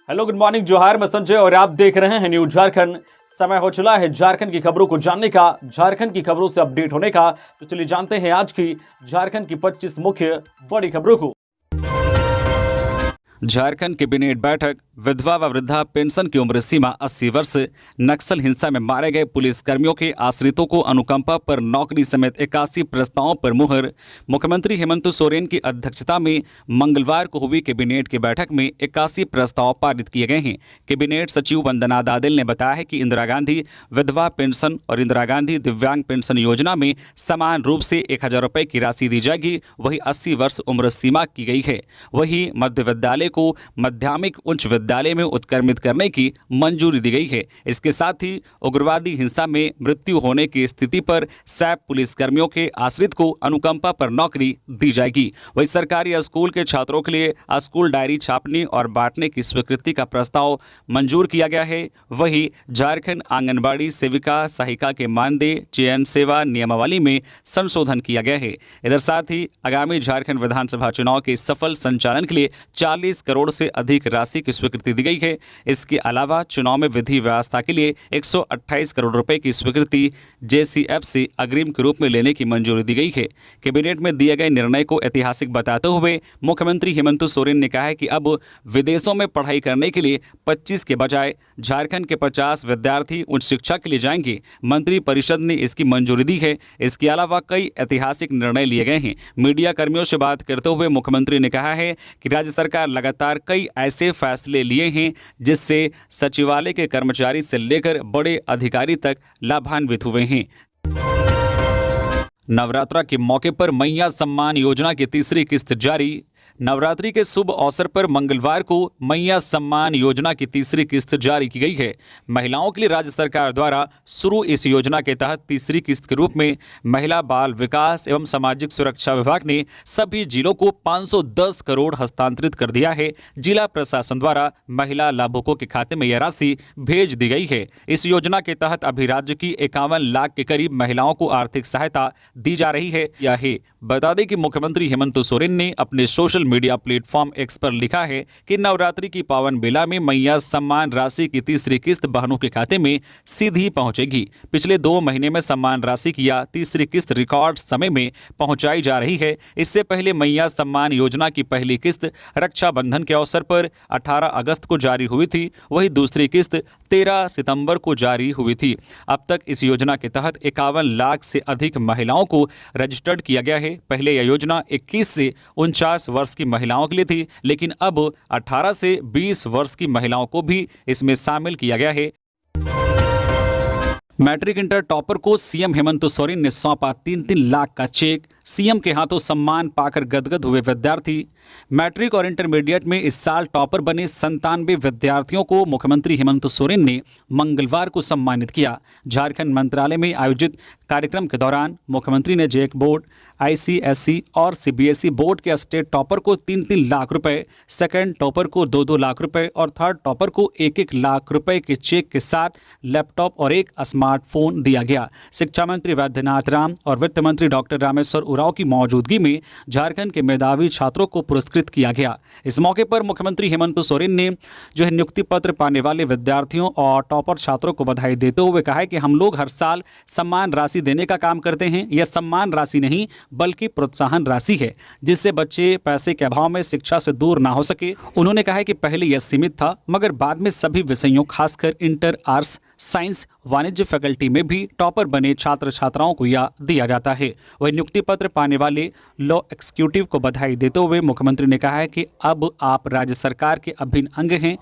Hello, good morning, जोहार। मैं संजय और आप देख रहे हैं न्यूज झारखंड। समय हो चला है झारखंड की खबरों को जानने का, झारखंड की खबरों से अपडेट होने का। तो चलिए जानते हैं आज की झारखंड की 25 मुख्य बड़ी खबरों को। झारखंड कैबिनेट बैठक, विधवा व वृद्धा पेंशन की उम्र सीमा 80 वर्ष, नक्सल हिंसा में मारे गए पुलिसकर्मियों के आश्रितों को अनुकंपा पर नौकरी समेत 81 प्रस्तावों पर मुहर। मुख्यमंत्री हेमंत सोरेन की अध्यक्षता में मंगलवार को हुई कैबिनेट की बैठक में 81 प्रस्ताव पारित किए गए हैं। कैबिनेट सचिव वंदना दादिल ने बताया है कि इंदिरा गांधी विधवा पेंशन और इंदिरा गांधी दिव्यांग पेंशन योजना में समान रूप से 1000 रुपये की राशि दी जाएगी। वही 80 वर्ष उम्र सीमा की गई है। वही मध्य विद्यालय को माध्यमिक उच्च विद्यालय में उत्क्रमित करने की मंजूरी दी गई है। इसके साथ ही उग्रवादी हिंसा में मृत्यु होने की स्थिति पर सैप पुलिसकर्मियों के आश्रित को अनुकंपा पर नौकरी दी जाएगी। वही सरकारी स्कूल के छात्रों के लिए स्कूल डायरी छापने और बांटने की स्वीकृति का प्रस्ताव मंजूर किया गया है। वही झारखंड आंगनबाड़ी सेविका सहायिका के मानदेय चयन सेवा नियमावली में संशोधन किया गया है। इधर साथ ही आगामी झारखंड विधानसभा चुनाव के सफल संचालन के लिए 40 करोड़ से अधिक राशि की स्वीकृति दी गई है। इसके अलावा चुनाव में विधि व्यवस्था के लिए 128 करोड़ रुपए की स्वीकृति जेसीएफ से अग्रिम के रूप में लेने की मंजूरी दी गई है। कैबिनेट में दिए गए निर्णय को ऐतिहासिक बताते हुए मुख्यमंत्री हेमंत सोरेन ने कहा है कि अब विदेशों में पढ़ाई करने के लिए 25 के बजाय झारखंड के 50 विद्यार्थी उच्च शिक्षा के लिए जाएंगे। मंत्री परिषद ने इसकी मंजूरी दी है। इसके अलावा कई ऐतिहासिक निर्णय लिए गए हैं। मीडिया कर्मियों से बात करते हुए मुख्यमंत्री ने कहा है कि राज्य सरकार लगातार कई ऐसे फैसले लिए हैं जिससे सचिवालय के कर्मचारी से लेकर बड़े अधिकारी तक लाभान्वित हुए हैं। नवरात्रा के मौके पर मैया सम्मान योजना की तीसरी किस्त जारी। नवरात्रि के शुभ अवसर पर मंगलवार को मैया सम्मान योजना की तीसरी किस्त जारी की गई है। महिलाओं के लिए राज्य सरकार द्वारा शुरू इस योजना के तहत तीसरी किस्त के रूप में महिला बाल विकास एवं सामाजिक सुरक्षा विभाग ने सभी जिलों को 510 करोड़ हस्तांतरित कर दिया है। जिला प्रशासन द्वारा महिला लाभुकों के खाते में यह राशि भेज दी गई है। इस योजना के तहत अभी राज्य की 51 लाख के करीब महिलाओं को आर्थिक सहायता दी जा रही है। बता दें कि मुख्यमंत्री हेमंत सोरेन ने अपने सोशल मीडिया प्लेटफॉर्म एक्स पर लिखा है कि नवरात्रि की पावन बेला में मैया सम्मान राशि की तीसरी किस्त बहनों के खाते में सीधी पहुंचेगी। पिछले 2 महीने में सम्मान राशि की यह तीसरी किस्त रिकॉर्ड समय में पहुंचाई जा रही है। इससे पहले मैया सम्मान योजना की पहली किस्त रक्षाबंधन के अवसर पर 18 अगस्त को जारी हुई थी। वही दूसरी किस्त 13 सितंबर को जारी हुई थी। अब तक इस योजना के तहत 51 लाख से अधिक महिलाओं को रजिस्टर्ड किया गया है। पहले यह योजना 21 से 49 वर्ष की महिलाओं के लिए थी, लेकिन अब 18 से 20 वर्ष की महिलाओं को भी इसमें शामिल किया गया है। मैट्रिक इंटर टॉपर को सीएम हेमंत सोरेन ने सौंपा 3-3 लाख का चेक। सीएम के हाथों सम्मान पाकर गदगद हुए विद्यार्थी। मैट्रिक और इंटरमीडिएट में इस साल टॉपर बने 97 विद्यार्थियों को मुख्यमंत्री हेमंत सोरेन ने मंगलवार को सम्मानित किया। झारखंड मंत्रालय में आयोजित कार्यक्रम के दौरान मुख्यमंत्री ने जेक बोर्ड, आईसीएसई और सीबीएसई बोर्ड के स्टेट टॉपर को 3-3 लाख रुपए, सेकंड टॉपर को 2-2 लाख रुपए और थर्ड टॉपर को 1-1 लाख रुपए के चेक के साथ लैपटॉप और एक स्मार्टफोन दिया गया। शिक्षा मंत्री वैद्यनाथ राम और वित्त मंत्री डॉक्टर रामेश्वर उरांव की मौजूदगी में झारखंड के मेधावी छात्रों को पुरस्कृत किया गया। इस मौके पर मुख्यमंत्री हेमंत सोरेन ने नियुक्ति पत्र पाने वाले विद्यार्थियों और टॉपर छात्रों को बधाई देते हुए कहा है कि हम लोग हर साल सम्मान राशि देने का काम करते हैं। यह सम्मान राशि नहीं बल्कि प्रोत्साहन राशि है, जिससे बच्चे पैसे के अभाव में शिक्षा से दूर ना हो सके। उन्होंने कहा है कि पहले यह सीमित था, मगर बाद में सभी विषयों खासकर इंटर, आर्ट्स, साइंस, वाणिज्य फैकल्टी में भी टॉपर बने छात्र छात्राओं को यह दिया जाता है। वही नियुक्ति पत्र पाने वाले लॉ एग्जीक्यूटिव को बधाई देते हुए मुख्यमंत्री ने कहा है कि अब आप राज्य सरकार के अभिन्न अंग हैं।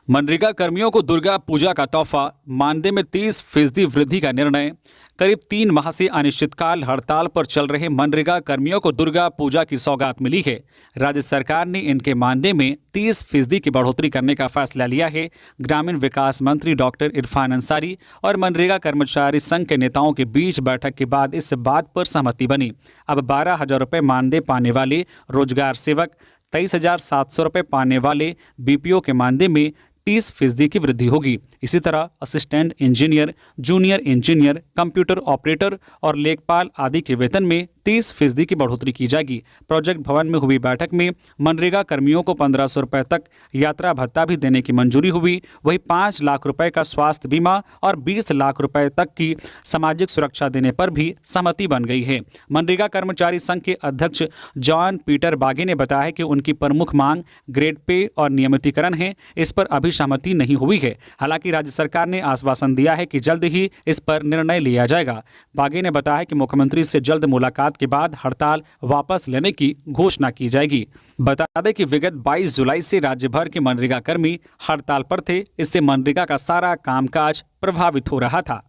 मनरेगा कर्मियों को दुर्गा पूजा का तोहफा, मानदेय में 30% वृद्धि का निर्णय। करीब 3 माह से अनिश्चितकाल हड़ताल पर चल रहे मनरेगा कर्मियों को दुर्गा पूजा की सौगात मिली है। राज्य सरकार ने इनके मानदेय में 30% की बढ़ोतरी करने का फैसला लिया है। ग्रामीण विकास मंत्री डॉक्टर इरफान अंसारी और मनरेगा कर्मचारी संघ के नेताओं के बीच बैठक के बाद इस बात पर सहमति बनी। अब 12,000 रुपये मानदेय पाने वाले रोजगार सेवक, 23,700 रुपये पाने वाले बीपीओ के मानदेय में 30% की वृद्धि होगी। इसी तरह assistant engineer, junior engineer, computer operator और लेखपाल आदि के वेतन में 30% की बढ़ोतरी की जाएगी। प्रोजेक्ट भवन में हुई बैठक में मनरेगा कर्मियों को 1500 रुपए तक यात्रा भत्ता भी देने की मंजूरी हुई। वहीं 5 लाख रुपए का स्वास्थ्य बीमा और 20 लाख रुपए तक की सामाजिक सुरक्षा देने पर भी सहमति बन गई है। मनरेगा कर्मचारी संघ के अध्यक्ष जॉन पीटर बागे ने बताया कि उनकी प्रमुख मांग ग्रेड पे और नियमितीकरण है। इस पर अभी सहमति नहीं हुई है। हालांकि राज्य सरकार ने आश्वासन दिया है कि जल्द ही इस पर निर्णय लिया जाएगा। बागे ने बताया कि मुख्यमंत्री से जल्द मुलाकात के बाद हड़ताल वापस लेने की घोषणा की जाएगी। बता दें कि विगत 22 जुलाई से राज्य भर के मनरेगा कर्मी हड़ताल पर थे। इससे मनरेगा का सारा कामकाज प्रभावित हो रहा था।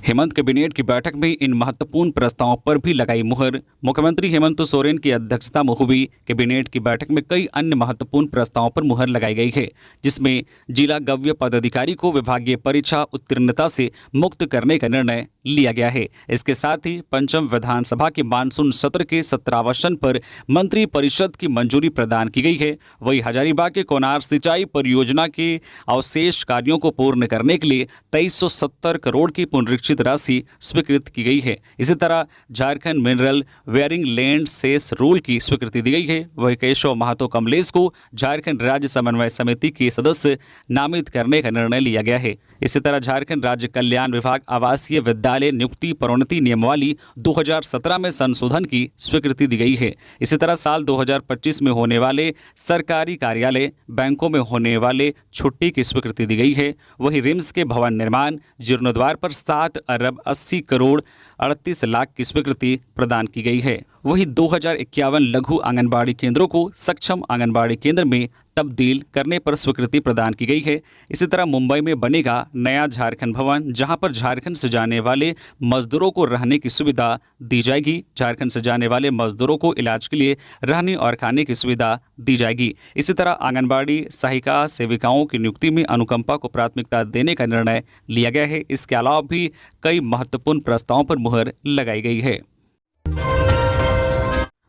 हेमंत कैबिनेट की बैठक में इन महत्वपूर्ण प्रस्तावों पर भी लगाई मुहर। मुख्यमंत्री हेमंत सोरेन की अध्यक्षता में हुई कैबिनेट की बैठक में कई अन्य महत्वपूर्ण प्रस्तावों पर मुहर लगाई गई है, जिसमें जिला गव्य पदाधिकारी को विभागीय परीक्षा उत्तीर्णता से मुक्त करने का निर्णय लिया गया है। इसके साथ ही पंचम विधानसभा के मानसून सत्र के 17वां पर मंत्री परिषद की मंजूरी प्रदान की गई है। वहीं हजारीबाग के कोनार सिंचाई परियोजना के अवशेष कार्यों को पूर्ण करने के लिए 2370 करोड़ की पुनरीक्षित राशि स्वीकृत की गई है। इसी तरह Jharkhand mineral bearing land cess rule की स्वीकृति दी गई है। वही केशव महतो कमलेश को झारखंड राज्य समन्वय समिति के सदस्य नामित करने का निर्णय लिया गया है। इसी तरह झारखंड राज्य कल्याण विभाग आवासीय विद्यालय नियुक्ति प्रोन्नति नियमावली 2017 में संशोधन की स्वीकृति दी गई है। इसी तरह साल 2025 में होने वाले सरकारी कार्यालय बैंकों में होने वाले छुट्टी की स्वीकृति दी गई है। वहीं रिम्स के भवन निर्माण जीर्णोद्वार पर 7 अरब 80 करोड़ 38 लाख की स्वीकृति प्रदान की गई है। वहीं 2051 लघु आंगनबाड़ी केंद्रों को सक्षम आंगनबाड़ी केंद्र में तब्दील करने पर स्वीकृति प्रदान की गई है। इसी तरह मुंबई में बनेगा नया झारखंड भवन, जहां पर झारखंड से जाने वाले मजदूरों को रहने की सुविधा दी जाएगी। झारखंड से जाने वाले मजदूरों को इलाज के लिए रहने और खाने की सुविधा दी जाएगी। इसी तरह आंगनबाड़ी सहायिका सेविकाओं की नियुक्ति में अनुकंपा को प्राथमिकता देने का निर्णय लिया गया है। इसके अलावा भी कई महत्वपूर्ण प्रस्तावों पर मुहर लगाई गई है।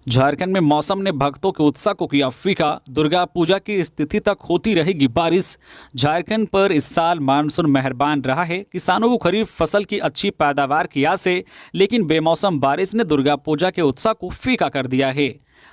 झारखंड में मौसम ने भक्तों के उत्साह को किया फीका। दुर्गा पूजा की स्थिति तक होती रहेगी बारिश। झारखंड पर इस साल मानसून मेहरबान रहा है। किसानों को खरीफ फसल की अच्छी पैदावार की आस है, लेकिन बेमौसम बारिश ने दुर्गा पूजा के उत्साह को फीका कर दिया है।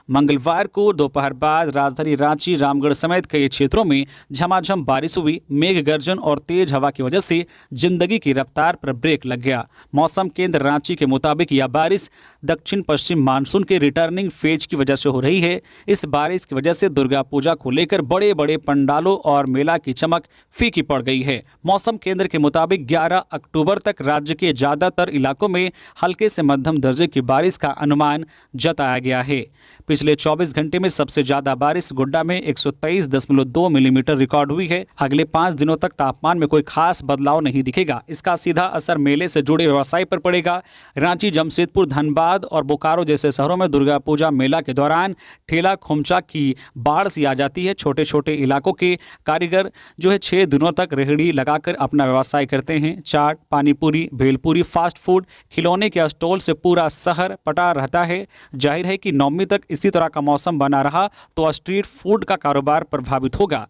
मंगलवार को दोपहर बाद राजधानी रांची, रामगढ़ समेत कई क्षेत्रों में झमाझम बारिश हुई। मेघ गर्जन और तेज हवा की वजह से जिंदगी की रफ्तार पर ब्रेक लग गया। मौसम केंद्र रांची के मुताबिक यह बारिश दक्षिण पश्चिम मानसून के रिटर्निंग फेज की वजह से हो रही है। इस बारिश की वजह से दुर्गा पूजा को लेकर बड़े बड़े पंडालों और मेला की चमक फीकी पड़ गई है। मौसम केंद्र के मुताबिक 11 अक्टूबर तक राज्य के ज्यादातर इलाकों में हल्के से मध्यम दर्जे की बारिश का अनुमान जताया गया है। पिछले 24 घंटे में सबसे ज्यादा बारिश गोड्डा में 123.2 मिलीमीटर रिकॉर्ड हुई है। अगले 5 दिनों तक तापमान में कोई खास बदलाव नहीं दिखेगा। इसका सीधा असर मेले से जुड़े व्यवसाय पर पड़ेगा। रांची, जमशेदपुर, धनबाद और बोकारो जैसे शहरों में दुर्गा पूजा मेला के दौरान ठेला खोमचा की बाढ़ सी आ जाती है। छोटे छोटे इलाकों के कारीगर जो है 6 दिनों तक रेहड़ी लगाकर अपना व्यवसाय करते हैं। चाट, पानीपुरी, भेलपुरी, फास्ट फूड, खिलौने के स्टॉल से पूरा शहर पटा रहता है। जाहिर है कि नवमी तक इसी तरह का मौसम बना रहा तो स्ट्रीट फूड का कारोबार प्रभावित होगा।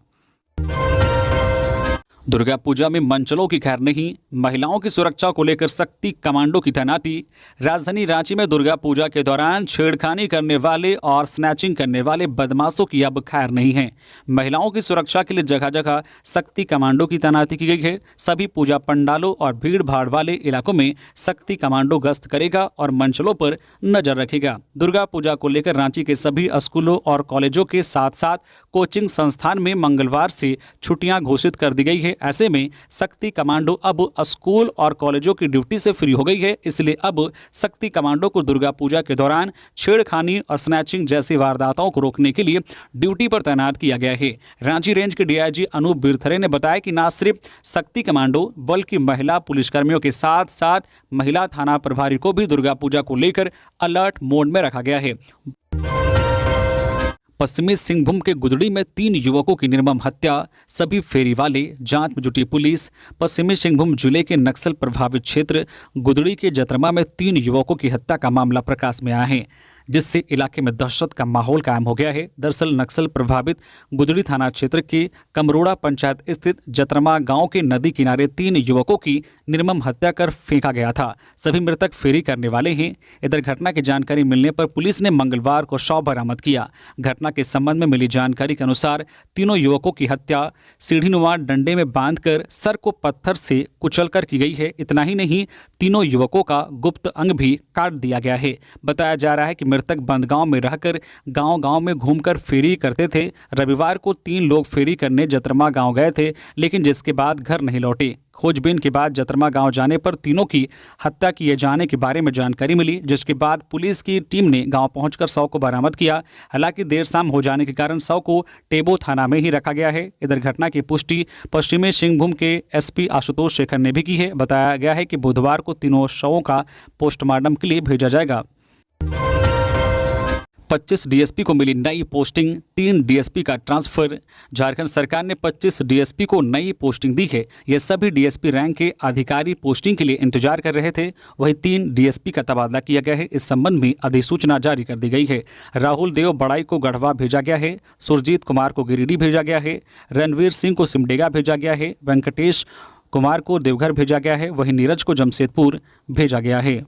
दुर्गा पूजा में मनचलों की खैर नहीं। महिलाओं की सुरक्षा को लेकर शक्ति कमांडो की तैनाती। राजधानी रांची में दुर्गा पूजा के दौरान छेड़खानी करने वाले और स्नैचिंग करने वाले बदमाशों की अब खैर नहीं है। महिलाओं की सुरक्षा के लिए जगह जगह शक्ति कमांडो की तैनाती की गई है। सभी पूजा पंडालों और भीड़ भाड़ वाले इलाकों में शक्ति कमांडो गश्त करेगा और मनचलों पर नजर रखेगा। दुर्गा पूजा को लेकर रांची के सभी स्कूलों और कॉलेजों के साथ साथ कोचिंग संस्थान में मंगलवार से छुट्टियां घोषित कर दी गई है। ऐसे में शक्ति कमांडो अब स्कूल और कॉलेजों की ड्यूटी से फ्री हो गई है। इसलिए अब शक्ति कमांडो को दुर्गा पूजा के दौरान छेड़खानी और स्नैचिंग जैसी वारदातों को रोकने के लिए ड्यूटी पर तैनात किया गया है। रांची रेंज के डीआईजी अनूप बिरथरे ने बताया कि न सिर्फ शक्ति कमांडो बल्कि महिला पुलिसकर्मियों के साथ साथ महिला थाना प्रभारी को भी दुर्गा पूजा को लेकर अलर्ट मोड में रखा गया है। पश्चिमी सिंहभूम के गुदड़ी में 3 युवकों की निर्मम हत्या, सभी फेरी वाले जांच में जुटी पुलिस। पश्चिमी सिंहभूम जिले के नक्सल प्रभावित क्षेत्र गुदड़ी के जतरमा में 3 युवकों की हत्या का मामला प्रकाश में आया है। जिससे इलाके में दहशत का माहौल कायम हो गया है। दरअसल नक्सल प्रभावित गुदड़ी थाना क्षेत्र के कमरोड़ा पंचायत स्थित जतरमा गांव के नदी किनारे 3 युवकों की निर्मम हत्या कर फेंका गया था। सभी मृतक फेरी करने वाले हैं। इधर घटना की जानकारी मिलने पर पुलिस ने मंगलवार को शव बरामद किया। घटना के संबंध में मिली जानकारी के अनुसार तीनों युवकों की हत्या सीढ़ीनुमा डंडे में बांधकर सर को पत्थर से कुचलकर की गई है। इतना ही नहीं, तीनों युवकों का गुप्त अंग भी काट दिया गया है। बताया जा रहा है कि मृतक बंदगांव में रहकर गांव-गांव में घूमकर फेरी करते थे। रविवार को 3 लोग फेरी करने जतरमा गांव गए थे, लेकिन जिसके बाद घर नहीं लौटे। खोजबीन के बाद जतरमा गांव जाने पर तीनों की हत्या किए जाने के बारे में जानकारी मिली, जिसके बाद पुलिस की टीम ने गांव पहुंचकर शव को बरामद किया। हालांकि देर शाम हो जाने के कारण शव को टेबो थाना में ही रखा गया है। इधर घटना की पुष्टि पश्चिमी सिंहभूम के एसपी आशुतोष शेखर ने भी की है। बताया गया है कि बुधवार को तीनों शवों का पोस्टमार्टम के लिए भेजा जाएगा। 25 डीएसपी को मिली नई पोस्टिंग, 3 डीएसपी का ट्रांसफर। झारखंड सरकार ने 25 डीएसपी को नई पोस्टिंग दी है। ये सभी डीएसपी रैंक के अधिकारी पोस्टिंग के लिए इंतजार कर रहे थे। वहीं 3 डीएसपी का तबादला किया गया है। इस संबंध में अधिसूचना जारी कर दी गई है। राहुल देव बड़ाई को गढ़वा भेजा गया है। सुरजीत कुमार को गिरिडीह भेजा गया है। रणवीर सिंह को सिमडेगा भेजा गया है। वेंकटेश कुमार को देवघर भेजा गया है। वहीं नीरज को जमशेदपुर भेजा गया है।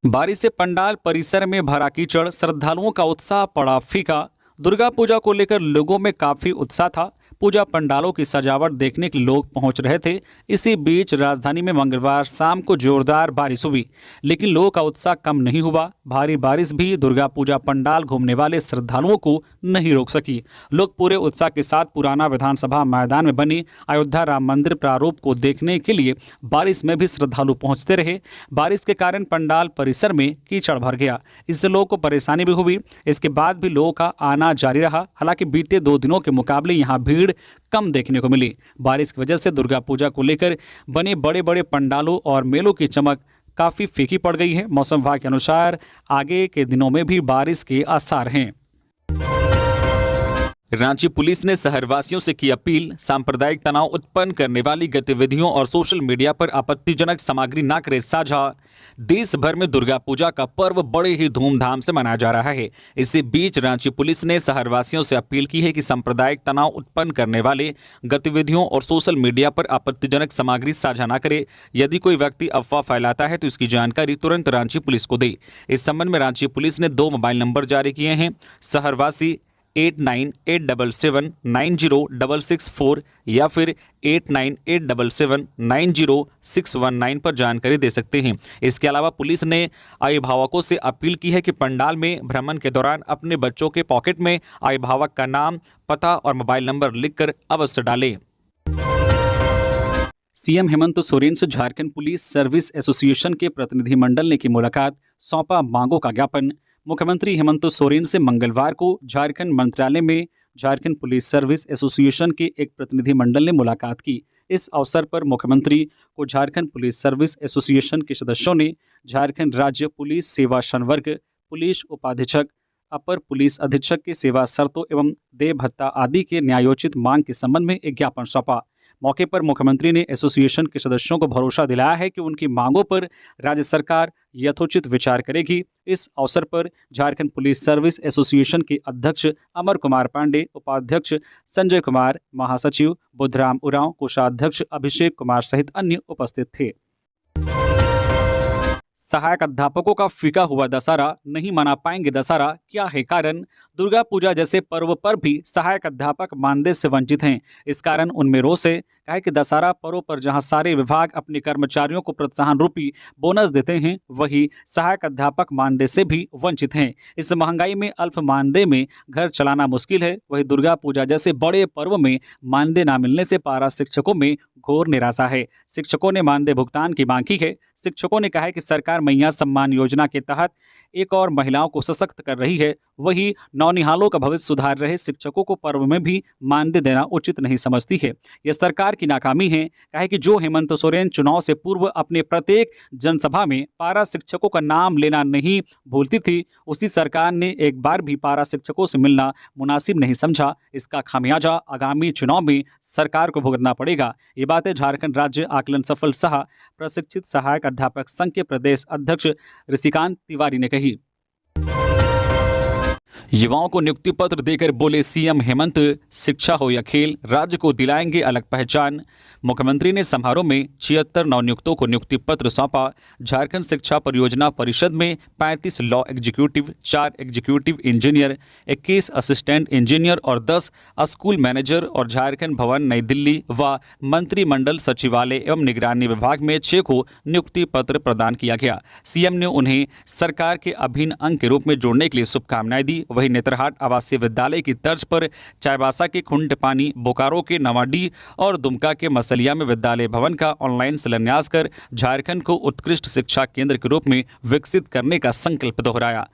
बारिश से पंडाल परिसर में भरा कीचड़, श्रद्धालुओं का उत्साह पड़ा फीका। दुर्गा पूजा को लेकर लोगों में काफी उत्साह था। पूजा पंडालों की सजावट देखने के लोग पहुंच रहे थे। इसी बीच राजधानी में मंगलवार शाम को जोरदार बारिश हुई, लेकिन लोगों का उत्साह कम नहीं हुआ। भारी बारिश भी दुर्गा पूजा पंडाल घूमने वाले श्रद्धालुओं को नहीं रोक सकी। लोग पूरे उत्साह के साथ पुराना विधानसभा मैदान में बनी अयोध्या राम मंदिर प्रारूप को देखने के लिए बारिश में भी श्रद्धालु पहुंचते रहे। बारिश के कारण पंडाल परिसर में कीचड़ भर गया। इससे लोगों को परेशानी भी हुई। इसके बाद भी लोगों का आना जारी रहा। हालांकि बीते 2 दिनों के मुकाबले यहाँ भीड़ कम देखने को मिली। बारिश की वजह से दुर्गा पूजा को लेकर बने बड़े बड़े पंडालों और मेलों की चमक काफी फीकी पड़ गई है। मौसम विभाग के अनुसार आगे के दिनों में भी बारिश के आसार हैं। रांची पुलिस ने शहरवासियों से की अपील, सांप्रदायिक तनाव उत्पन्न करने वाली गतिविधियों और सोशल मीडिया पर आपत्तिजनक सामग्री न करें साझा। देश भर में दुर्गा पूजा का पर्व बड़े ही धूमधाम से मनाया जा रहा है। इसी बीच रांची पुलिस ने शहरवासियों से अपील की है कि सांप्रदायिक तनाव उत्पन्न करने वाले गतिविधियों और सोशल मीडिया पर आपत्तिजनक सामग्री साझा न करे। यदि कोई व्यक्ति अफवाह फैलाता है तो इसकी जानकारी तुरंत रांची पुलिस को दे। इस संबंध में रांची पुलिस ने 2 मोबाइल नंबर जारी किए हैं। शहरवासी 8987790664 या फिर 8987790619 पर जानकारी दे सकते हैं। इसके अलावा पुलिस ने अभिभावकों से अपील की है कि पंडाल में भ्रमण के दौरान अपने बच्चों के पॉकेट में अभिभावक का नाम, पता और मोबाइल नंबर लिखकर अवश्य डालें। सीएम हेमंत सोरेन से झारखंड पुलिस सर्विस एसोसिएशन के प्रतिनिधिमंडल ने की मुलाकात, सौंपा मांगों का ज्ञापन। मुख्यमंत्री हेमंत सोरेन से मंगलवार को झारखंड मंत्रालय में झारखंड पुलिस सर्विस एसोसिएशन के एक प्रतिनिधिमंडल ने मुलाकात की। इस अवसर पर मुख्यमंत्री को झारखंड पुलिस सर्विस एसोसिएशन के सदस्यों ने झारखंड राज्य पुलिस सेवा संवर्ग, पुलिस उपाधीक्षक, अपर पुलिस अधीक्षक के सेवा शर्तों एवं देय भत्ता आदि के न्यायोचित मांग के संबंध में एक ज्ञापन सौंपा। मौके पर मुख्यमंत्री ने एसोसिएशन के सदस्यों को भरोसा दिलाया है कि उनकी मांगों पर राज्य सरकार यथोचित विचार करेगी। इस अवसर पर झारखंड पुलिस सर्विस एसोसिएशन के अध्यक्ष अमर कुमार पांडे, उपाध्यक्ष संजय कुमार, महासचिव बुद्धराम उरांव, कोषाध्यक्ष अभिषेक कुमार सहित अन्य उपस्थित थे। सहायक अध्यापकों का फीका हुआ दशहरा, नहीं मना पाएंगे दशहरा, क्या है कारण? दुर्गा पूजा जैसे पर्व पर भी सहायक अध्यापक मानदेय से वंचित हैं। इस कारण उनमें रोष है। कहा कि दशहरा पर्व पर जहां सारे विभाग अपने कर्मचारियों को प्रोत्साहन रूपी बोनस देते हैं, वहीं सहायक अध्यापक मानदेय से भी वंचित हैं। इस महंगाई में अल्प मानदेय में घर चलाना मुश्किल है। वहीं दुर्गा पूजा जैसे बड़े पर्व में मानदेय न मिलने से पारा शिक्षकों में घोर निराशा है। शिक्षकों ने मानदेय भुगतान की मांग की है। शिक्षकों ने कहा है कि सरकार मैया सम्मान योजना के तहत एक और महिलाओं को सशक्त कर रही है। वही नौनिहालों का भविष्य सुधार रहे शिक्षकों को पर्व में भी मानदेय देना उचित नहीं समझती है। यह सरकार की नाकामी है। कहे कि जो हेमंत सोरेन चुनाव से पूर्व अपने प्रत्येक जनसभा में पारा शिक्षकों का नाम लेना नहीं भूलती थी, उसी सरकार ने एक बार भी पारा शिक्षकों से मिलना मुनासिब नहीं समझा। इसका खामियाजा आगामी चुनाव में सरकार को भुगतना पड़ेगा। ये बातें झारखंड राज्य आकलन सफल सह प्रशिक्षित सहायक अध्यापक संघ के प्रदेश अध्यक्ष ऋषिकांत तिवारी ने कही। युवाओं को नियुक्ति पत्र देकर बोले सीएम हेमंत, शिक्षा हो या खेल, राज्य को दिलाएंगे अलग पहचान। मुख्यमंत्री ने समारोह में 76 नवनियुक्तों को नियुक्ति पत्र सौंपा। झारखंड शिक्षा परियोजना परिषद में 35 law executive, 4 executive engineer, 21 assistant engineer और 10 स्कूल मैनेजर और झारखंड भवन नई दिल्ली व मंत्रिमंडल सचिवालय एवं निगरानी विभाग में 6 को नियुक्ति पत्र प्रदान किया गया। सीएम ने उन्हें सरकार के अभिन्न अंग के रूप में जोड़ने के लिए शुभकामनाएं दी। वहीं नेतरहाट आवासीय विद्यालय की तर्ज पर चाईबासा के खुंडपानी, बोकारो के नवाडी और दुमका के मसलिया में विद्यालय भवन का ऑनलाइन शिलान्यास कर झारखंड को उत्कृष्ट शिक्षा केंद्र के रूप में विकसित करने का संकल्प दोहराया।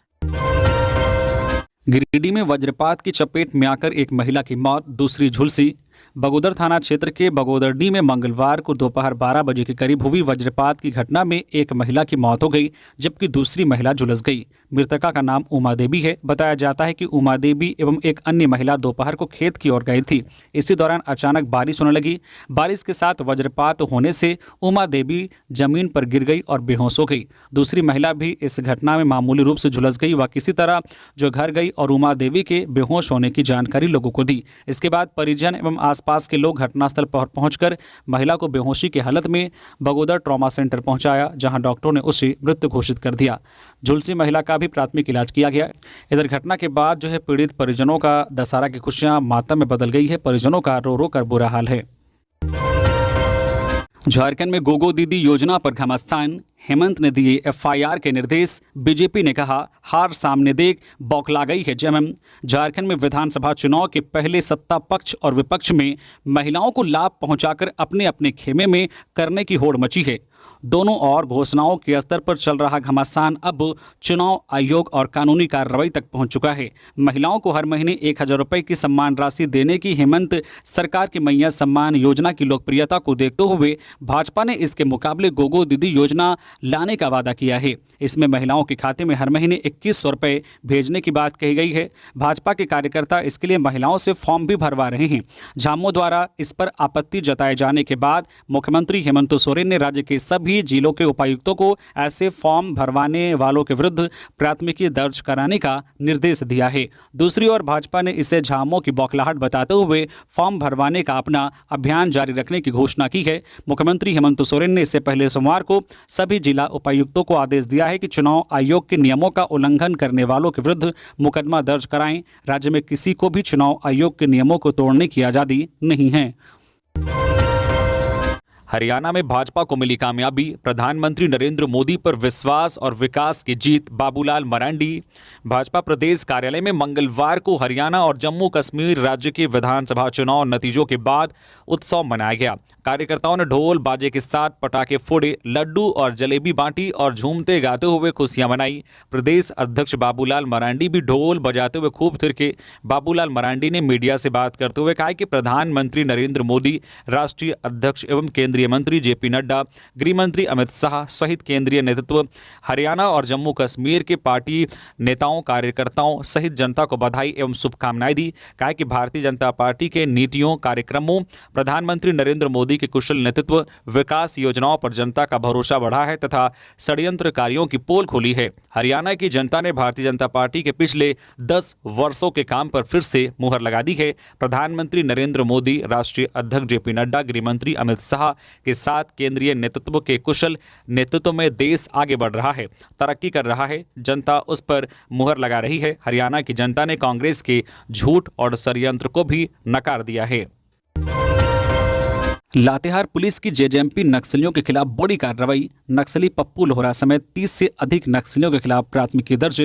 गिरिडीह में वज्रपात की चपेट में आकर एक महिला की मौत, दूसरी झुलसी। बगोदर थाना क्षेत्र के बगोदरडी में मंगलवार को दोपहर 12 बजे के करीब हुई वज्रपात की घटना में एक महिला की मौत हो गई, जबकि दूसरी महिला झुलस गई। मृतका का नाम उमा देवी है। बताया जाता है कि उमा देवी एवं एक अन्य महिला दोपहर को खेत की ओर गई थी। इसी दौरान अचानक बारिश होने लगी। बारिश के साथ वज्रपात होने से उमा देवी जमीन पर गिर गई और बेहोश हो गई। दूसरी महिला भी इस घटना में मामूली रूप से झुलस गई। वह किसी तरह जो घर गई और उमा देवी के बेहोश होने की जानकारी लोगों को दी। इसके बाद परिजन एवं आसपास के लोग घटनास्थल पर पहुंचकर महिला को बेहोशी की हालत में बगोदर ट्रॉमा सेंटर पहुंचाया, जहां डॉक्टरों ने उसे मृत घोषित कर दिया। झुलसी महिला का भी प्राथमिक इलाज किया गया। इधर घटना के बाद पीड़ित परिजनों का दशहरा की खुशियां मातम में बदल गई है। परिजनों का रो रो कर बुरा हाल है। झारखंड में गोगो दीदी योजना पर घमासान, हेमंत ने दिए एफआईआर के निर्देश। बीजेपी ने कहा हार सामने देख बौखला गई है जेएमएम। झारखंड में विधानसभा चुनाव के पहले सत्ता पक्ष और विपक्ष में महिलाओं को लाभ पहुंचाकर अपने अपने खेमे में करने की होड़ मची है। दोनों और घोषणाओं के स्तर पर चल रहा घमासान अब चुनाव आयोग और कानूनी कार्रवाई तक पहुंच चुका है। महिलाओं को हर महीने 1000 रुपये की सम्मान राशि देने की हेमंत सरकार की मैया सम्मान योजना की लोकप्रियता को देखते हुए भाजपा ने इसके मुकाबले गोगो दीदी योजना लाने का वादा किया है। इसमें महिलाओं के खाते में हर महीने 2100 रुपये भेजने की बात कही गई है। भाजपा के कार्यकर्ता इसके लिए महिलाओं से फॉर्म भी भरवा रहे हैं। झामुमो द्वारा इस पर आपत्ति जताए जाने के बाद मुख्यमंत्री हेमंत सोरेन ने राज्य के सभी जिलों के उपायुक्तों को ऐसे फॉर्म भरवाने वालों के विरुद्ध प्राथमिकी दर्ज कराने का निर्देश दिया है। दूसरी ओर भाजपा ने इसे झामुमो की बौखलाहट बताते हुए फॉर्म भरवाने का अपना अभियान जारी रखने की घोषणा की है। मुख्यमंत्री हेमंत सोरेन ने इससे पहले सोमवार को सभी जिला उपायुक्तों को आदेश दिया है कि चुनाव आयोग के नियमों का उल्लंघन करने वालों के विरुद्ध मुकदमा दर्ज कराएं। राज्य में किसी को भी चुनाव आयोग के नियमों को तोड़ने की आजादी नहीं है। हरियाणा में भाजपा को मिली कामयाबी, प्रधानमंत्री नरेंद्र मोदी पर विश्वास और विकास की जीत। बाबूलाल मरांडी। भाजपा प्रदेश कार्यालय में मंगलवार को हरियाणा और जम्मू कश्मीर राज्य के विधानसभा चुनाव नतीजों के बाद उत्सव मनाया गया। कार्यकर्ताओं ने ढोल बाजे के साथ पटाखे फोड़े, लड्डू और जलेबी बांटी और झूमते गाते हुए खुशियां मनाई। प्रदेश अध्यक्ष बाबूलाल मरांडी भी ढोल बजाते हुए खूब थिरके। बाबूलाल मरांडी ने मीडिया से बात करते हुए कहा कि प्रधानमंत्री नरेंद्र मोदी, राष्ट्रीय अध्यक्ष एवं केंद्रीय मंत्री जेपी नड्डा, गृह मंत्री अमित शाह सहित केंद्रीय नेतृत्व, हरियाणा और जम्मू कश्मीर के पार्टी नेताओं, कार्यकर्ताओं सहित जनता को बधाई एवं शुभकामनाएं दी। कहा कि भारतीय जनता पार्टी के नीतियों, कार्यक्रमों, प्रधानमंत्री नरेंद्र मोदी के कुशल नेतृत्व, विकास योजनाओं पर जनता का भरोसा बढ़ा है तथा षड्यंत्रकारियों की पोल खुली है। हरियाणा की जनता ने भारतीय जनता पार्टी के पिछले 10 वर्षों के काम पर फिर से मुहर लगा दी है। प्रधानमंत्री नरेंद्र मोदी, राष्ट्रीय अध्यक्ष जेपी नड्डा, गृह मंत्री अमित शाह के साथ केंद्रीय नेतृत्व के कुशल नेतृत्व में देश आगे बढ़ रहा है, तरक्की कर रहा है। जनता उस पर मुहर लगा रही है। हरियाणा की जनता ने कांग्रेस के झूठ और षड्यंत्र को भी नकार दिया है। लातेहार पुलिस की जेजेएमपी नक्सलियों के खिलाफ बड़ी कार्रवाई। नक्सली पप्पू लोहरा समेत 30 से अधिक नक्सलियों के खिलाफ प्राथमिकी दर्ज।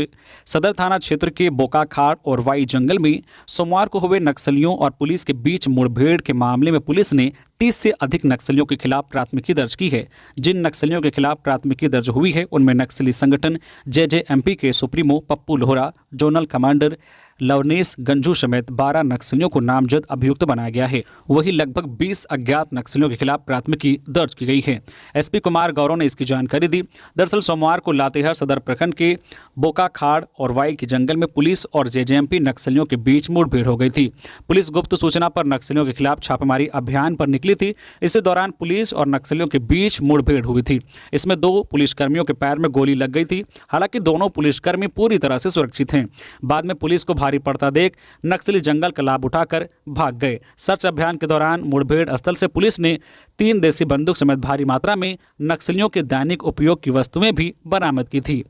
सदर थाना क्षेत्र के बोकाखाड़ और वाई जंगल में सोमवार को हुए नक्सलियों और पुलिस के बीच मुठभेड़ के मामले में पुलिस ने 30 से अधिक नक्सलियों के खिलाफ प्राथमिकी दर्ज की है। जिन नक्सलियों के खिलाफ प्राथमिकी दर्ज हुई है उनमें नक्सली संगठन जेजेएमपी के सुप्रीमो पप्पू लोहरा, जोनल कमांडर लवनेश गंजू समेत 12 नक्सलियों को नामजद अभियुक्त बनाया गया है। वहीं लगभग 20 अज्ञात नक्सलियों के खिलाफ प्राथमिकी दर्ज की गई है। एसपी कुमार गौरव ने इसकी जानकारी दी। दरअसल सोमवार को लातेहार सदर प्रखंड के बोकाखाड़ और वाई के जंगल में पुलिस और जेजेएमपी नक्सलियों के बीच मुठभेड़ हो गई थी। पुलिस गुप्त सूचना पर नक्सलियों के खिलाफ छापेमारी अभियान पर निकली थी। इसी दौरान पुलिस और नक्सलियों के बीच मुठभेड़ हुई थी। इसमें 2 पुलिसकर्मियों के पैर में गोली लग गई थी। हालांकि दोनों पुलिसकर्मी पूरी तरह से सुरक्षित हैं। बाद में पुलिस को भारी पड़ता देख नक्सली जंगल का लाभ उठाकर भाग गए। सर्च अभियान के दौरान मुठभेड़ स्थल से पुलिस ने 3 देसी बंदूक समेत भारी मात्रा में नक्सलियों के दैनिक उपयोग की वस्तुएं भी बरामद की थी।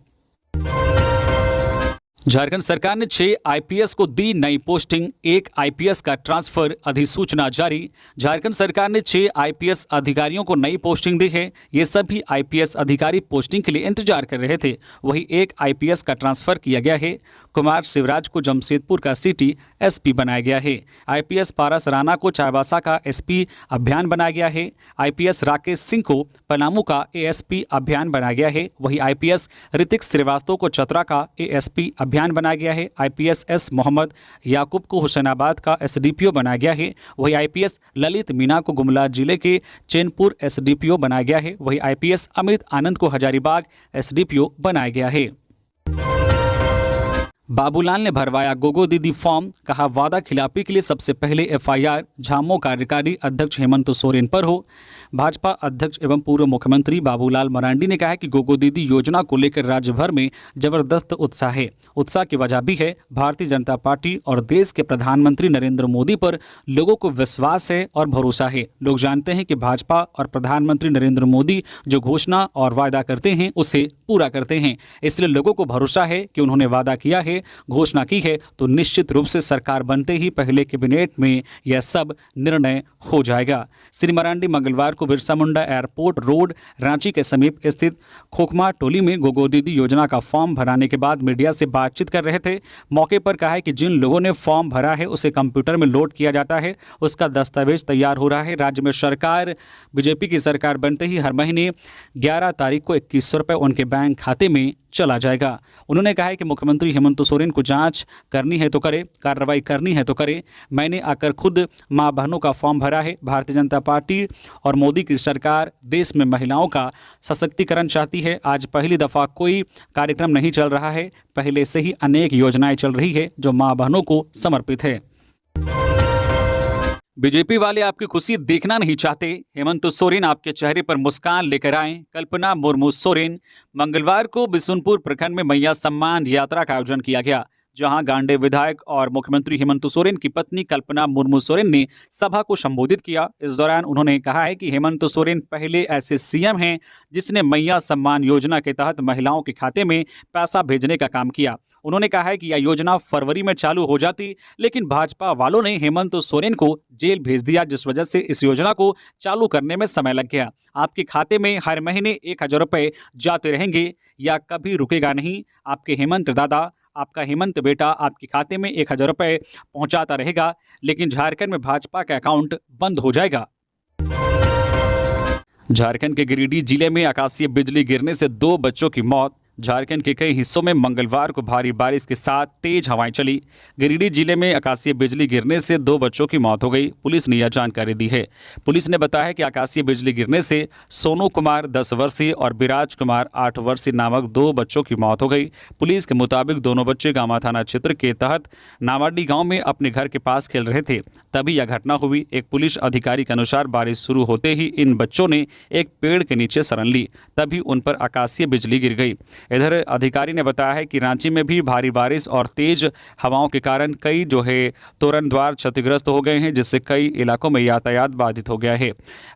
झारखंड सरकार ने 6 आईपीएस को दी नई पोस्टिंग, 1 आईपीएस का ट्रांसफर, अधिसूचना जारी। झारखंड सरकार ने 6 आईपीएस अधिकारियों को नई पोस्टिंग दी है। ये सभी आईपीएस अधिकारी पोस्टिंग के लिए इंतजार कर रहे थे। वहीं 1 आईपीएस का ट्रांसफर किया गया है। कुमार शिवराज को जमशेदपुर का सिटी एसपी बनाया गया है। आईपीएस पारस राणा को चाईबासा का एसपी अभियान बनाया गया है। आईपीएस राकेश सिंह को पलामू का एएसपी अभियान बनाया गया है। वहीं आईपीएस ऋतिक श्रीवास्तव को चतरा का एएसपी अभियान बनाया गया है। आईपीएस एस मोहम्मद याकूब को हुसैनाबाद का एसडीपीओ बनाया गया है। वहीं आईपीएस ललित मीना को गुमला जिले के चैनपुर एसडीपीओ बनाया गया है। वहीं आईपीएस अमित आनंद को हजारीबाग एसडीपीओ बनाया गया है। बाबूलाल ने भरवाया गोगो दीदी फॉर्म, कहा वादा खिलाफी के लिए सबसे पहले एफआईआर झामो कार्यकारी अध्यक्ष हेमंत सोरेन पर हो। भाजपा अध्यक्ष एवं पूर्व मुख्यमंत्री बाबूलाल मरांडी ने कहा है कि गोगो दीदी योजना को लेकर राज्य भर में जबरदस्त उत्साह है। उत्साह की वजह भी है भारतीय जनता पार्टी और देश के प्रधानमंत्री नरेंद्र मोदी पर लोगों को विश्वास है और भरोसा है। लोग जानते हैं कि भाजपा और प्रधानमंत्री नरेंद्र मोदी जो घोषणा और वादा करते हैं उसे पूरा करते हैं। इसलिए लोगों को भरोसा है कि उन्होंने वादा किया है, घोषणा की है तो निश्चित रूप से सरकार बनते ही पहले कैबिनेट में यह सब निर्णय हो जाएगा। श्री मरांडी मंगलवार को बिरसा मुंडा एयरपोर्ट रोड रांची के समीप स्थित खोखमा टोली में गोगो दीदी योजना का फॉर्म भराने के बाद मीडिया से बातचीत कर रहे थे। मौके पर कहा है कि जिन लोगों ने फॉर्म भरा है उसे कंप्यूटर में लोड किया जाता है, उसका दस्तावेज तैयार हो रहा है। राज्य में सरकार बीजेपी की सरकार बनते ही हर महीने 11 तारीख को 2100 रुपये उनके बैंक खाते में चला जाएगा। उन्होंने कहा है कि मुख्यमंत्री हेमंत सोरेन को जांच करनी है तो करे, कार्रवाई करनी है तो करे। मैंने आकर खुद मां बहनों का फॉर्म भरा है। भारतीय जनता पार्टी और मोदी की सरकार देश में महिलाओं का सशक्तिकरण चाहती है। आज पहली दफा कोई कार्यक्रम नहीं चल रहा है, पहले से ही अनेक योजनाएं चल रही है जो मां बहनों को समर्पित है। बीजेपी वाले आपकी खुशी देखना नहीं चाहते, हेमंत सोरेन आपके चेहरे पर मुस्कान लेकर आए। कल्पना मुर्मू सोरेन। मंगलवार को बिशुनपुर प्रखंड में मैया सम्मान यात्रा का आयोजन किया गया, जहां गांडे विधायक और मुख्यमंत्री हेमंत सोरेन की पत्नी कल्पना मुर्मू सोरेन ने सभा को संबोधित किया। इस दौरान उन्होंने कहा है कि हेमंत सोरेन पहले ऐसे सीएम हैं जिसने मैया सम्मान योजना के तहत महिलाओं के खाते में पैसा भेजने का काम किया। उन्होंने कहा है कि यह योजना फरवरी में चालू हो जाती, लेकिन भाजपा वालों ने हेमंत सोरेन को जेल भेज दिया, जिस वजह से इस योजना को चालू करने में समय लग गया। आपके खाते में हर महीने 1000 रुपये जाते रहेंगे, या कभी रुकेगा नहीं। आपके हेमंत दादा, आपका हेमंत बेटा आपके खाते में 1000 रुपये पहुंचाता रहेगा, लेकिन झारखंड में भाजपा का अकाउंट बंद हो जाएगा। झारखंड के गिरिडीह जिले में आकाशीय बिजली गिरने से 2 बच्चों की मौत। झारखंड के कई हिस्सों में मंगलवार को भारी बारिश के साथ तेज हवाएं चली। गिरिडीह जिले में आकाशीय बिजली गिरने से 2 बच्चों की मौत हो गई। पुलिस ने यह जानकारी दी है। पुलिस ने बताया कि आकाशीय बिजली गिरने से सोनू कुमार 10 वर्षीय और विराज कुमार 8 वर्षीय नामक 2 बच्चों की मौत हो गई। पुलिस के मुताबिक दोनों बच्चे गामा थाना क्षेत्र के तहत नावाडी गाँव में अपने घर के पास खेल रहे थे, तभी यह घटना हुई। एक पुलिस अधिकारी के अनुसार बारिश शुरू होते ही इन बच्चों ने एक पेड़ के नीचे शरण ली, तभी उन पर आकाशीय बिजली गिर गई। इधर अधिकारी ने बताया है कि रांची में भी भारी बारिश और तेज हवाओं के कारण कई तोरण द्वार क्षतिग्रस्त हो गए हैं, जिससे कई इलाकों में यातायात बाधित हो गया है।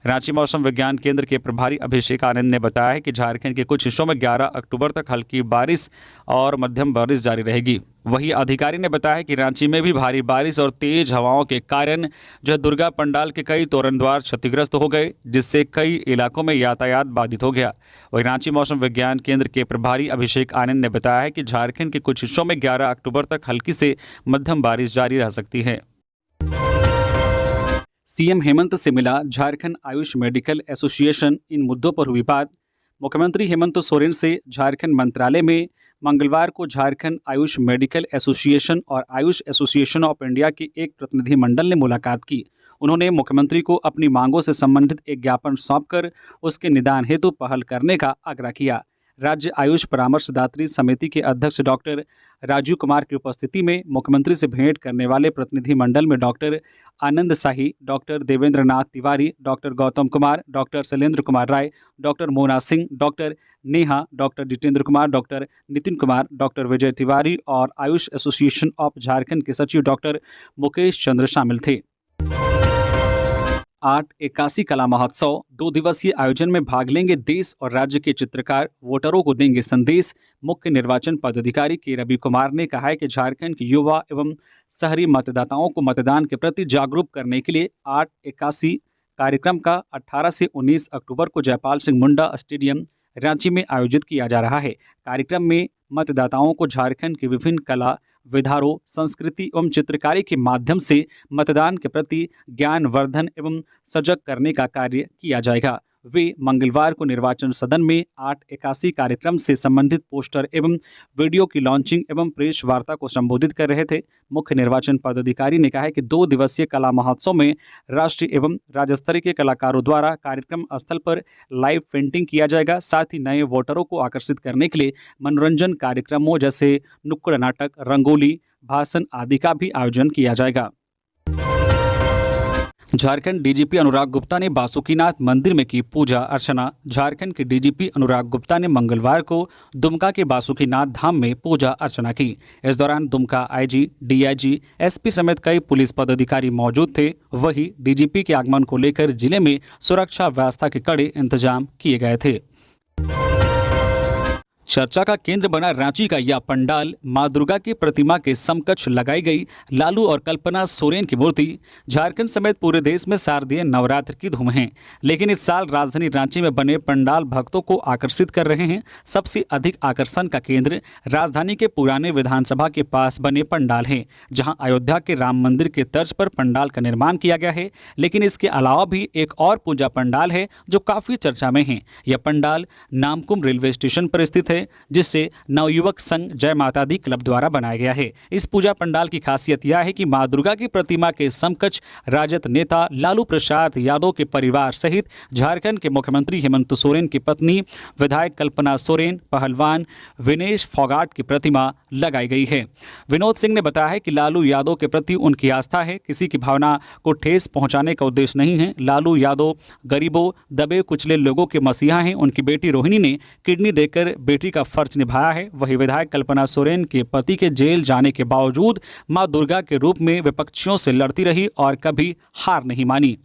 रांची मौसम विज्ञान केंद्र के प्रभारी अभिषेक आनंद ने बताया है कि झारखंड के कुछ हिस्सों में 11 अक्टूबर तक हल्की बारिश और मध्यम बारिश जारी रहेगी। वहीं अधिकारी ने बताया कि रांची में भी भारी बारिश और तेज हवाओं के कारण जो है दुर्गा पंडाल के कई तोरण द्वार क्षतिग्रस्त हो गए, जिससे कई इलाकों में यातायात बाधित हो गया। वहीं रांची मौसम विज्ञान केंद्र के प्रभारी अभिषेक आनंद ने बताया है कि झारखंड के कुछ हिस्सों में 11 अक्टूबर तक हल्की से मध्यम बारिश जारी रह सकती है। सीएम हेमंत से मिला झारखंड आयुष मेडिकल एसोसिएशन, इन मुद्दों पर हुई बात। मुख्यमंत्री हेमंत सोरेन से झारखंड मंत्रालय में मंगलवार को झारखंड आयुष मेडिकल एसोसिएशन और आयुष एसोसिएशन ऑफ इंडिया के एक प्रतिनिधिमंडल ने मुलाकात की। उन्होंने मुख्यमंत्री को अपनी मांगों से संबंधित एक ज्ञापन सौंपकर उसके निदान हेतु पहल करने का आग्रह किया। राज्य आयुष परामर्शदात्री समिति के अध्यक्ष डॉक्टर राजीव कुमार की उपस्थिति में मुख्यमंत्री से भेंट करने वाले प्रतिनिधिमंडल में doctor Anand Shahi, doctor Devendra Nath Tiwari, doctor Gautam Kumar, doctor Shailendra Kumar Rai, doctor Mona Singh, doctor Neha, doctor Jitendra Kumar, doctor Nitin Kumar, doctor Vijay Tiwari और आयुष एसोसिएशन ऑफ झारखंड के सचिव डॉक्टर मुकेश चंद्र शामिल थे। 881 कला महोत्सव 2 दिवसीय आयोजन में भाग लेंगे देश और राज्य के चित्रकार, वोटरों को देंगे संदेश। मुख्य निर्वाचन पदाधिकारी के रवि कुमार ने कहा है कि झारखंड के युवा एवं शहरी मतदाताओं को मतदान के प्रति जागरूक करने के लिए 881 कार्यक्रम का 18 से 19 अक्टूबर को जयपाल सिंह मुंडा स्टेडियम रांची में आयोजित किया जा रहा है। कार्यक्रम में मतदाताओं को झारखंड की विभिन्न कला, विधारों, संस्कृति एवं चित्रकारी के माध्यम से मतदान के प्रति ज्ञानवर्धन एवं सजग करने का कार्य किया जाएगा। वे मंगलवार को निर्वाचन सदन में 881 कार्यक्रम से संबंधित पोस्टर एवं वीडियो की लॉन्चिंग एवं प्रेस वार्ता को संबोधित कर रहे थे। मुख्य निर्वाचन पदाधिकारी ने कहा है कि 2 दिवसीय कला महोत्सव में राष्ट्रीय एवं राज्य स्तरीय के कलाकारों द्वारा कार्यक्रम स्थल पर लाइव पेंटिंग किया जाएगा। साथ ही नए वोटरों को आकर्षित करने के लिए मनोरंजन कार्यक्रमों जैसे नुक्कड़ नाटक, रंगोली, भाषण आदि का भी आयोजन किया जाएगा। झारखंड डीजीपी अनुराग गुप्ता ने बासुकीनाथ मंदिर में की पूजा अर्चना। झारखंड के डीजीपी अनुराग गुप्ता ने मंगलवार को दुमका के बासुकीनाथ धाम में पूजा अर्चना की। इस दौरान दुमका आईजी, डीआईजी, एसपी समेत कई पुलिस पदाधिकारी मौजूद थे। वहीं डीजीपी के आगमन को लेकर जिले में सुरक्षा व्यवस्था के कड़े इंतजाम किए गए थे। चर्चा का केंद्र बना रांची का यह पंडाल मां दुर्गा की प्रतिमा के समकक्ष लगाई गई लालू और कल्पना सोरेन की मूर्ति झारखंड समेत पूरे देश में शारदीय नवरात्र की धूम है। लेकिन इस साल राजधानी रांची में बने पंडाल भक्तों को आकर्षित कर रहे हैं। सबसे अधिक आकर्षण का केंद्र राजधानी के पुराने विधानसभा के पास बने पंडाल है, जहां अयोध्या के राम मंदिर के तर्ज पर पंडाल का निर्माण किया गया है। लेकिन इसके अलावा भी एक और पूजा पंडाल है जो काफी चर्चा में है। यह पंडाल नामकुम रेलवे स्टेशन पर स्थित है, जिससे नवयुवक संघ जय माता दी क्लब द्वारा बनाया गया है। इस पूजा पंडाल की खासियत यह है कि मां दुर्गा की प्रतिमा के समकक्ष राजद नेता लालू प्रसाद यादव के परिवार सहित झारखंड के मुख्यमंत्री हेमंत सोरेन की पत्नी विधायक कल्पना सोरेन, पहलवान विनेश फोगाट की प्रतिमा लगाई गई है। विनोद सिंह ने बताया है कि लालू यादव के प्रति उनकी आस्था है, किसी की भावना को ठेस पहुंचाने का उद्देश्य नहीं है। लालू यादव गरीबों, दबे कुचले लोगों के मसीहा हैं। उनकी बेटी रोहिणी ने किडनी देकर बेटी का फर्ज निभाया है। वही विधायक कल्पना सोरेन के पति के जेल जाने के बावजूद मां दुर्गा के रूप में विपक्षियों से लड़ती रही और कभी हार नहीं मानी।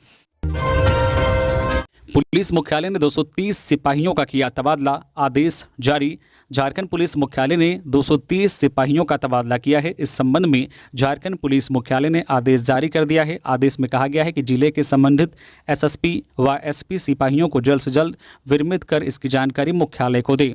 पुलिस मुख्यालय ने 230 सिपाहियों का किया तबादला, आदेश जारी। झारखंड पुलिस मुख्यालय ने 230 सिपाहियों का तबादला किया है। इस संबंध में झारखंड पुलिस मुख्यालय ने आदेश जारी कर दिया है। आदेश में कहा गया है कि जिले के संबंधित एसएसपी व एसपी सिपाहियों को जल्द से जल्द विरमित कर इसकी जानकारी मुख्यालय को दे।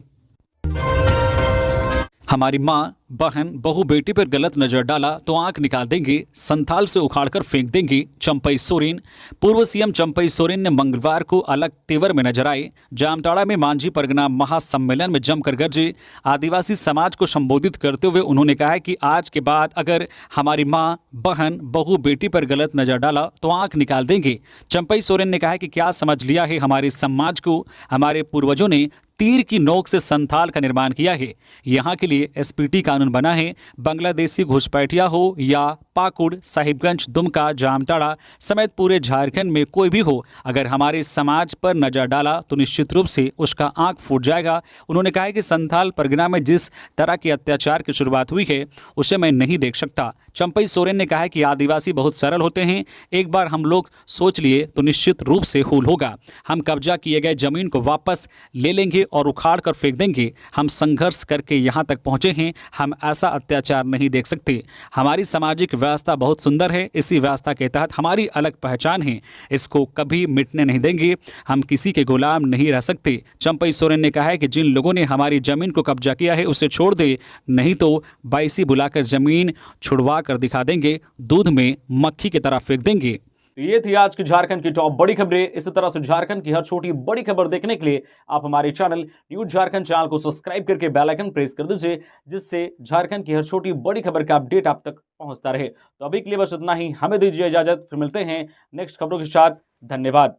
हमारी माँ, बहन, बहू, बेटी पर गलत नजर डाला तो आंख निकाल देंगे, संथाल से उखाड़कर फेंक देंगे, चंपई सोरेन। पूर्व सीएम चंपई सोरेन ने मंगलवार को अलग तेवर में नजर आए। जामताड़ा में मांझी परगना महासम्मेलन में जमकर गरजे। आदिवासी समाज को संबोधित करते हुए उन्होंने कहा कि आज के बाद अगर हमारी माँ, बहन, बहू, बेटी पर गलत नजर डाला तो आंख निकाल देंगे। चंपई सोरेन ने कहा कि क्या समझ लिया है हमारे समाज को, हमारे पूर्वजों ने तीर की नोक से संथाल का निर्माण किया है। यहाँ के लिए एसपीटी कानून बना है। बांग्लादेशी घुसपैठिया हो या पाकुड़, साहिबगंज, दुमका, जामताड़ा समेत पूरे झारखंड में कोई भी हो, अगर हमारे समाज पर नजर डाला तो निश्चित रूप से उसका आंख फूट जाएगा। उन्होंने कहा है कि संथाल परगना में जिस तरह के अत्याचार की शुरुआत हुई है उसे मैं नहीं देख सकता। चंपई सोरेन ने कहा है कि आदिवासी बहुत सरल होते हैं, एक बार हम लोग सोच लिए तो निश्चित रूप से हूल होगा। हम कब्जा किए गए जमीन को वापस ले लेंगे और उखाड़ कर फेंक देंगे। हम संघर्ष करके यहाँ तक पहुँचे हैं, हम ऐसा अत्याचार नहीं देख सकते। हमारी सामाजिक व्यवस्था बहुत सुंदर है, इसी व्यवस्था के तहत हमारी अलग पहचान है, इसको कभी मिटने नहीं देंगे। हम किसी के गुलाम नहीं रह सकते। चंपई सोरेन ने कहा है कि जिन लोगों ने हमारी जमीन को कब्जा किया है उसे छोड़ दे, नहीं तो बाईसी बुलाकर जमीन छुड़वा कर दिखा देंगे, दूध में मक्खी की तरह फेंक देंगे। तो ये थी आज की झारखंड की टॉप बड़ी खबरें। इसी तरह से झारखंड की हर छोटी बड़ी खबर देखने के लिए आप हमारे चैनल न्यूज झारखंड चैनल को सब्सक्राइब करके बेल आइकन प्रेस कर दीजिए, जिससे झारखंड की हर छोटी बड़ी खबर का अपडेट आप तक पहुंचता रहे। तो अभी के लिए बस इतना ही, हमें दीजिए इजाजत, फिर मिलते हैं नेक्स्ट खबरों के साथ। धन्यवाद।